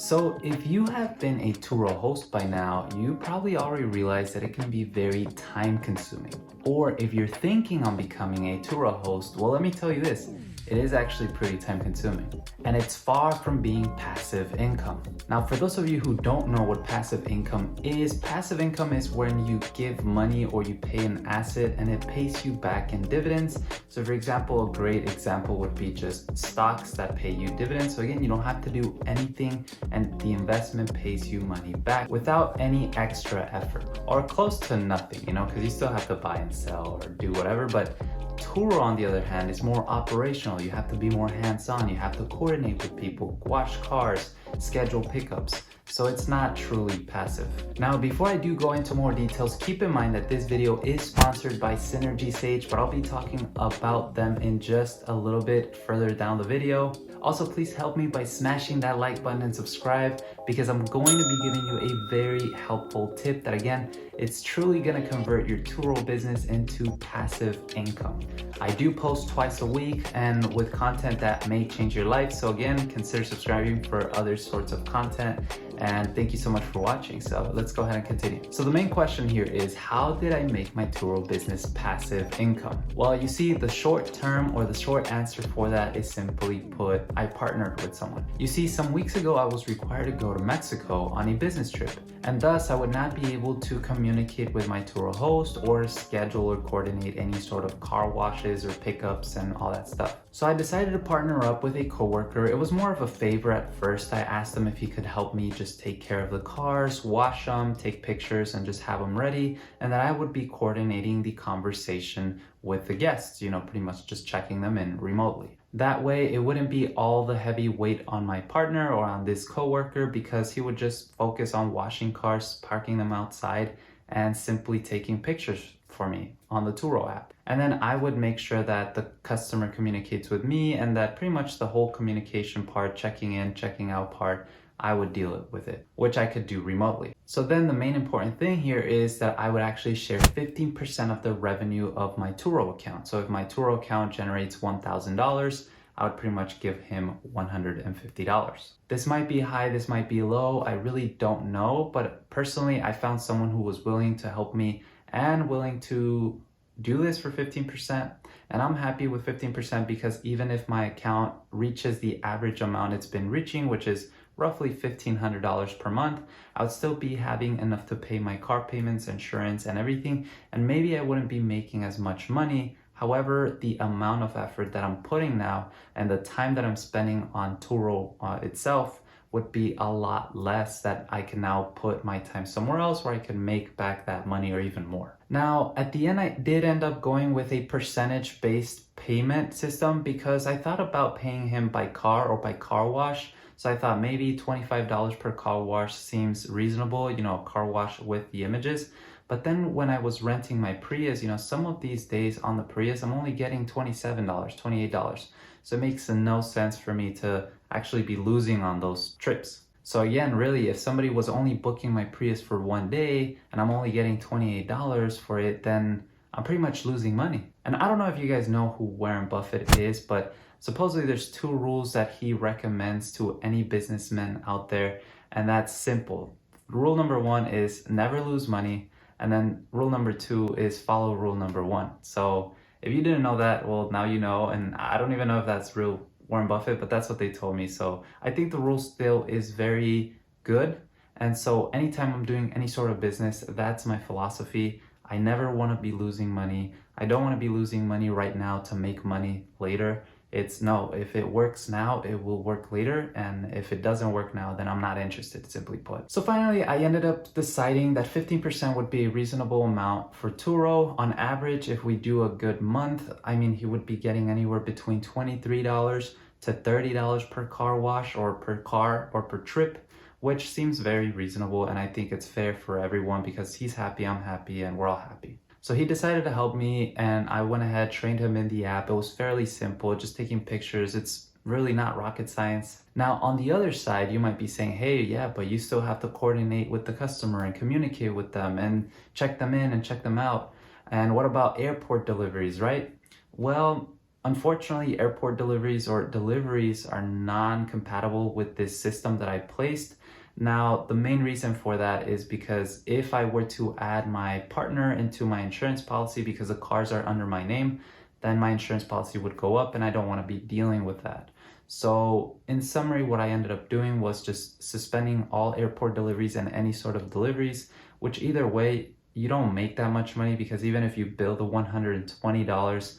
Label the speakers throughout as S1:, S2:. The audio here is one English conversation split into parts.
S1: So if you have been a Turo host by now, you probably already realized that it can be very time consuming. Or if you're thinking on becoming a Turo host, well, let me tell you this, it is actually pretty time consuming. And it's far from being passive income. Now, for those of you who don't know what passive income is when you give money or you pay an asset and it pays you back in dividends. So for example, a great example would be just stocks that pay you dividends. So again, you don't have to do anything and the investment pays you money back without any extra effort or close to nothing, because you still have to buy and sell or do whatever. But Turo, on the other hand, is more operational. You have to be more hands-on. You have to coordinate with people, wash cars, schedule pickups. So it's not truly passive. Now, before I do go into more details, keep in mind that this video is sponsored by Synergy Sage, but I'll be talking about them in just a little bit further down the video. Also, please help me by smashing that like button and subscribe because I'm going to be giving you a very helpful tip that, again, it's truly going to convert your Turo business into passive income. I do post twice a week and with content that may change your life. So again, consider subscribing for other sorts of content. And thank you so much for watching. So let's go ahead and continue. So the main question here is, how did I make my Turo business passive income? Well, you see, the short term or the short answer for that is simply put, I partnered with someone. You see, some weeks ago, I was required to go to Mexico on a business trip. And thus I would not be able to communicate with my Turo host or schedule or coordinate any sort of car washes or pickups and all that stuff. So I decided to partner up with a coworker. It was more of a favor at first. I asked him if he could help me just take care of the cars, wash them, take pictures, and just have them ready. And that I would be coordinating the conversation with the guests, pretty much just checking them in remotely. That way, it wouldn't be all the heavy weight on my partner or on this coworker because he would just focus on washing cars, parking them outside, and simply taking pictures for me on the Turo app. And then I would make sure that the customer communicates with me and that pretty much the whole communication part, checking in, checking out part, I would deal with it, which I could do remotely. So then the main important thing here is that I would actually share 15% of the revenue of my Turo account. So if my Turo account generates $1,000, I would pretty much give him $150. This might be high, this might be low, I really don't know, but personally I found someone who was willing to help me and willing to do this for 15%. And I'm happy with 15% because even if my account reaches the average amount it's been reaching, which is roughly $1,500 per month, I would still be having enough to pay my car payments, insurance, and everything. And maybe I wouldn't be making as much money. However, the amount of effort that I'm putting now and the time that I'm spending on Turo itself would be a lot less, that I can now put my time somewhere else where I can make back that money or even more. Now, at the end, I did end up going with a percentage-based payment system because I thought about paying him by car or by car wash. So I thought maybe $25 per car wash seems reasonable, a car wash with the images. But then when I was renting my Prius, some of these days on the Prius, I'm only getting $27, $28. So it makes no sense for me to actually be losing on those trips. So again, really, if somebody was only booking my Prius for one day and I'm only getting $28 for it, then I'm pretty much losing money. And I don't know if you guys know who Warren Buffett is, but supposedly there's 2 rules that he recommends to any businessman out there, and that's simple. Rule number 1 is never lose money, and then rule number 2 is follow rule number 1. So if you didn't know that, well, now you know, and I don't even know if that's real Warren Buffett, but that's what they told me. So I think the rule still is very good. And so anytime I'm doing any sort of business, that's my philosophy. I never want to be losing money. I don't want to be losing money right now to make money later. It's no, if it works now, it will work later. And if it doesn't work now, then I'm not interested, simply put. So finally, I ended up deciding that 15% would be a reasonable amount for Turo. On average, if we do a good month, he would be getting anywhere between $23 to $30 per car wash or per car or per trip, which seems very reasonable. And I think it's fair for everyone because he's happy, I'm happy, and we're all happy. So he decided to help me and I went ahead, trained him in the app. It was fairly simple, just taking pictures. It's really not rocket science. Now, on the other side, you might be saying, hey, yeah, but you still have to coordinate with the customer and communicate with them and check them in and check them out. And what about airport deliveries, right? Well, unfortunately, airport deliveries or deliveries are non-compatible with this system that I placed. Now, the main reason for that is because if I were to add my partner into my insurance policy because the cars are under my name, then my insurance policy would go up and I don't want to be dealing with that. So in summary, what I ended up doing was just suspending all airport deliveries and any sort of deliveries, which either way, you don't make that much money because even if you bill the $120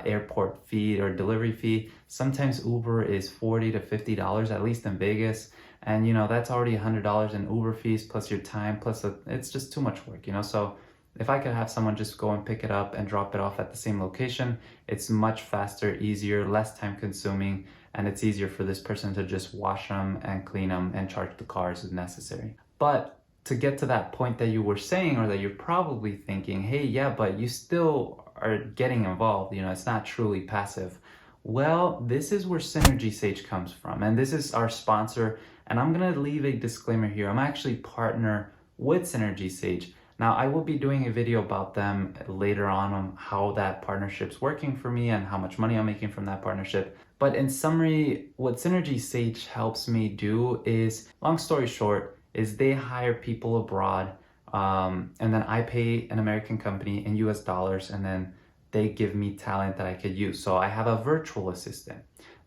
S1: airport fee or delivery fee, sometimes Uber is $40 to $50, at least in Vegas. And that's already $100 in Uber fees plus your time, plus it's just too much work, So if I could have someone just go and pick it up and drop it off at the same location, it's much faster, easier, less time consuming, and it's easier for this person to just wash them and clean them and charge the cars if necessary. But to get to that point that you were saying, or that you're probably thinking, hey, yeah, but you still are getting involved, it's not truly passive. Well, this is where Synergy Sage comes from, and this is our sponsor, and I'm gonna leave a disclaimer here. I'm actually partner with Synergy Sage. Now, I will be doing a video about them later on how that partnership's working for me and how much money I'm making from that partnership. But in summary, what Synergy Sage helps me do is, long story short, is they hire people abroad, and then I pay an American company in US dollars, and then they give me talent that I could use. So I have a virtual assistant.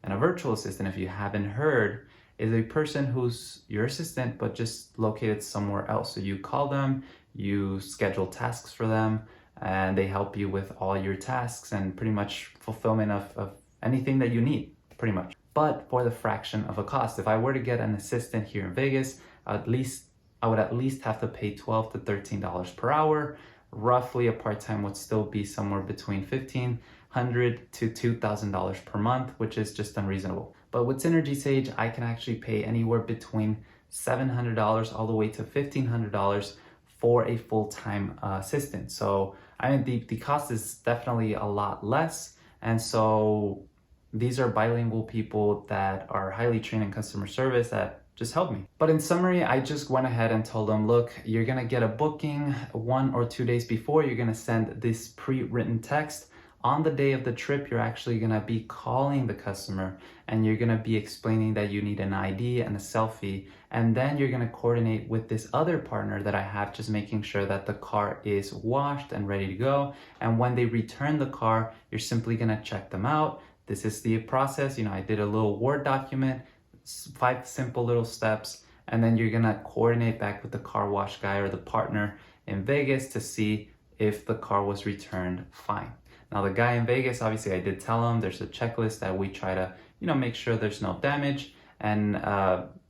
S1: And a virtual assistant, if you haven't heard, is a person who's your assistant, but just located somewhere else. So you call them, you schedule tasks for them, and they help you with all your tasks and pretty much fulfillment of anything that you need, pretty much. But for the fraction of a cost. If I were to get an assistant here in Vegas, I would at least have to pay $12 to $13 per hour. Roughly a part-time would still be somewhere between $1,500 to $2,000 per month, which is just unreasonable. But with Synergy Sage, I can actually pay anywhere between $700 all the way to $1,500 for a full-time assistant. So the cost is definitely a lot less. And so these are bilingual people that are highly trained in customer service that just help me. But in summary, I just went ahead and told them, look, you're gonna get a booking 1 or 2 days before. You're gonna send this pre-written text. On the day of the trip, you're actually gonna be calling the customer and you're gonna be explaining that you need an ID and a selfie. And then you're gonna coordinate with this other partner that I have, just making sure that the car is washed and ready to go. And when they return the car, you're simply gonna check them out. This is the process. I did a little Word document, 5 simple little steps, and then you're gonna coordinate back with the car wash guy or the partner in Vegas to see if the car was returned fine. Now the guy in Vegas, obviously I did tell him there's a checklist that we try to, make sure there's no damage, and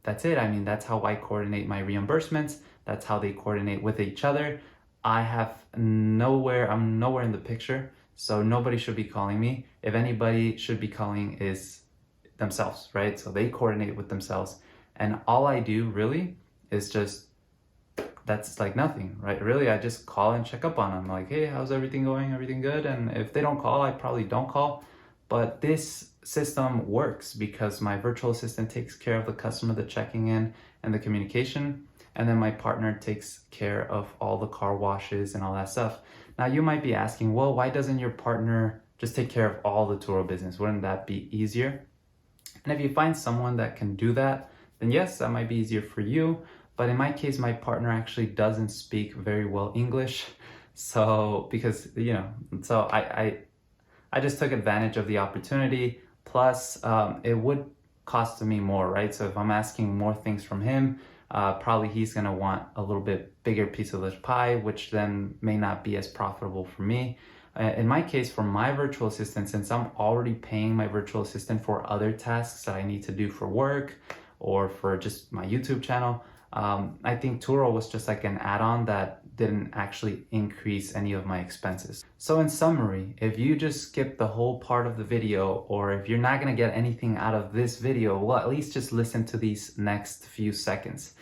S1: that's it. I mean, that's how I coordinate my reimbursements. That's how they coordinate with each other. I'm nowhere in the picture, so nobody should be calling me. If anybody should be calling is themselves, right? So they coordinate with themselves, and all I do really is that's like nothing, right? Really, I just call and check up on them, like, hey, how's everything going? Everything good? And if they don't call, I probably don't call. But this system works because my virtual assistant takes care of the customer, the checking in and the communication, and then my partner takes care of all the car washes and all that stuff. Now you might be asking, well, why doesn't your partner just take care of all the Turo business? Wouldn't that be easier? And if you find someone that can do that, then yes, that might be easier for you. But in my case, my partner actually doesn't speak very well English. So I just took advantage of the opportunity. Plus, it would cost me more, right? So if I'm asking more things from him, probably he's gonna want a little bit bigger piece of the pie, which then may not be as profitable for me. In my case, for my virtual assistant, since I'm already paying my virtual assistant for other tasks that I need to do for work or for just my YouTube channel, I think Turo was just like an add-on that didn't actually increase any of my expenses. So in summary, if you just skip the whole part of the video, or if you're not gonna get anything out of this video, well, at least just listen to these next few seconds.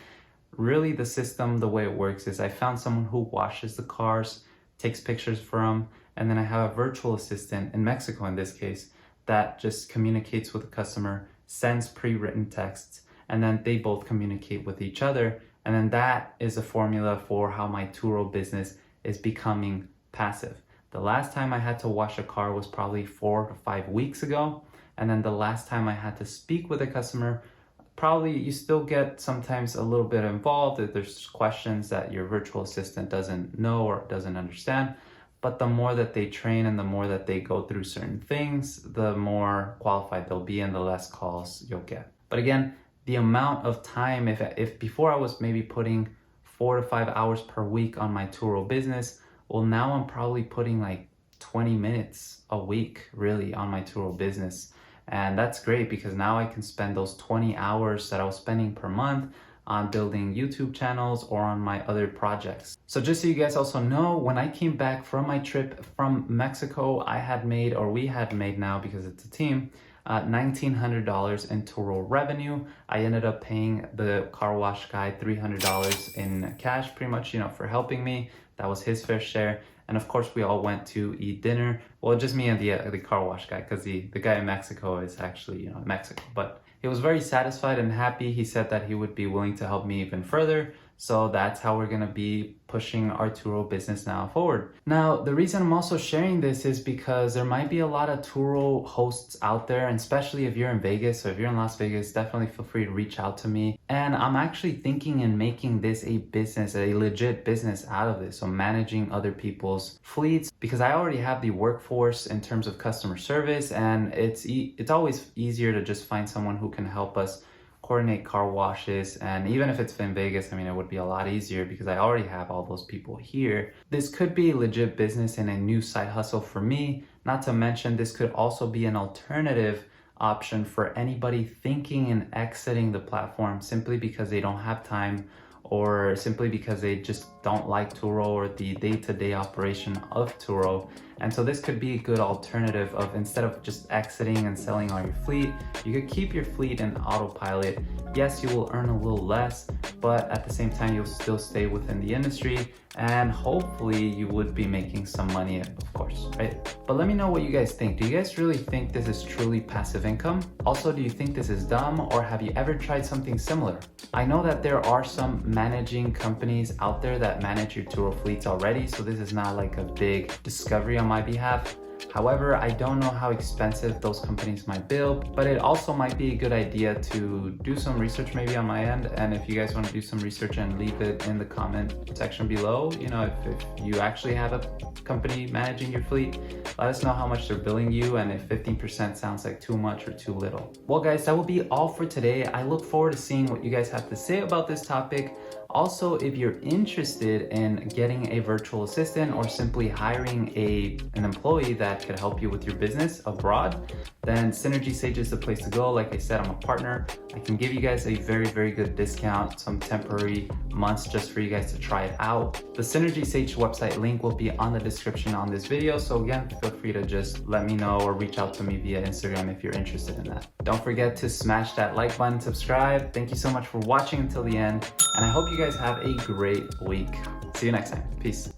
S1: Really, the system, the way it works is I found someone who washes the cars, takes pictures for them, and then I have a virtual assistant in Mexico in this case that just communicates with the customer, sends pre-written texts, and then they both communicate with each other. And then that is a formula for how my Turo business is becoming passive. The last time I had to wash a car was probably 4 to 5 weeks ago. And then the last time I had to speak with a customer, probably you still get sometimes a little bit involved if there's questions that your virtual assistant doesn't know or doesn't understand. But the more that they train and the more that they go through certain things, the more qualified they'll be and the less calls you'll get. But again, the amount of time, if before I was maybe putting 4 to 5 hours per week on my Turo business, well, now I'm probably putting like 20 minutes a week really on my Turo business. And that's great because now I can spend those 20 hours that I was spending per month on building YouTube channels or on my other projects. So just so you guys also know, when I came back from my trip from Mexico, we had made now, because it's a team, $1,900 in Turo revenue. I ended up paying the car wash guy $300 in cash, pretty much, for helping me. That was his fair share. And of course, we all went to eat dinner. Well, just me and the car wash guy, because the guy in Mexico is actually, in Mexico. But he was very satisfied and happy. He said that he would be willing to help me even further. So that's how we're gonna be pushing our Turo business now forward. Now, the reason I'm also sharing this is because there might be a lot of Turo hosts out there, and especially if you're in Vegas. So if you're in Las Vegas, definitely feel free to reach out to me. And I'm actually thinking in making this a business, a legit business out of this. So managing other people's fleets, because I already have the workforce in terms of customer service, and it's always easier to just find someone who can help us coordinate car washes. And even if it's in Vegas, it would be a lot easier because I already have all those people here. This could be a legit business and a new side hustle for me. Not to mention, this could also be an alternative option for anybody thinking in exiting the platform simply because they don't have time, or simply because they just don't like Turo or the day-to-day operation of Turo. And so this could be a good alternative of, instead of just exiting and selling all your fleet, you could keep your fleet in autopilot. Yes, you will earn a little less, but at the same time, you'll still stay within the industry, and hopefully you would be making some money, of course, right? But let me know what you guys think. Do you guys really think this is truly passive income? Also, do you think this is dumb, or have you ever tried something similar? I know that there are some managing companies out there that manage your Turo fleets already, so this is not like a big discovery on my behalf. However, I don't know how expensive those companies might build, but it also might be a good idea to do some research maybe on my end. And if you guys want to do some research and leave it in the comment section below, if you actually have a company managing your fleet, let us know how much they're billing you and if 15% sounds like too much or too little. Well guys, that will be all for today. I look forward to seeing what you guys have to say about this topic. Also, if you're interested in getting a virtual assistant or simply hiring an employee that could help you with your business abroad, then Synergy Sage is the place to go. Like I said, I'm a partner. I can give you guys a very, very good discount, some temporary months just for you guys to try it out. The Synergy Sage website link will be on the description on this video. So again, feel free to just let me know or reach out to me via Instagram if you're interested in that. Don't forget to smash that like button, subscribe. Thank you so much for watching until the end. And I hope you guys have a great week. See you next time. Peace.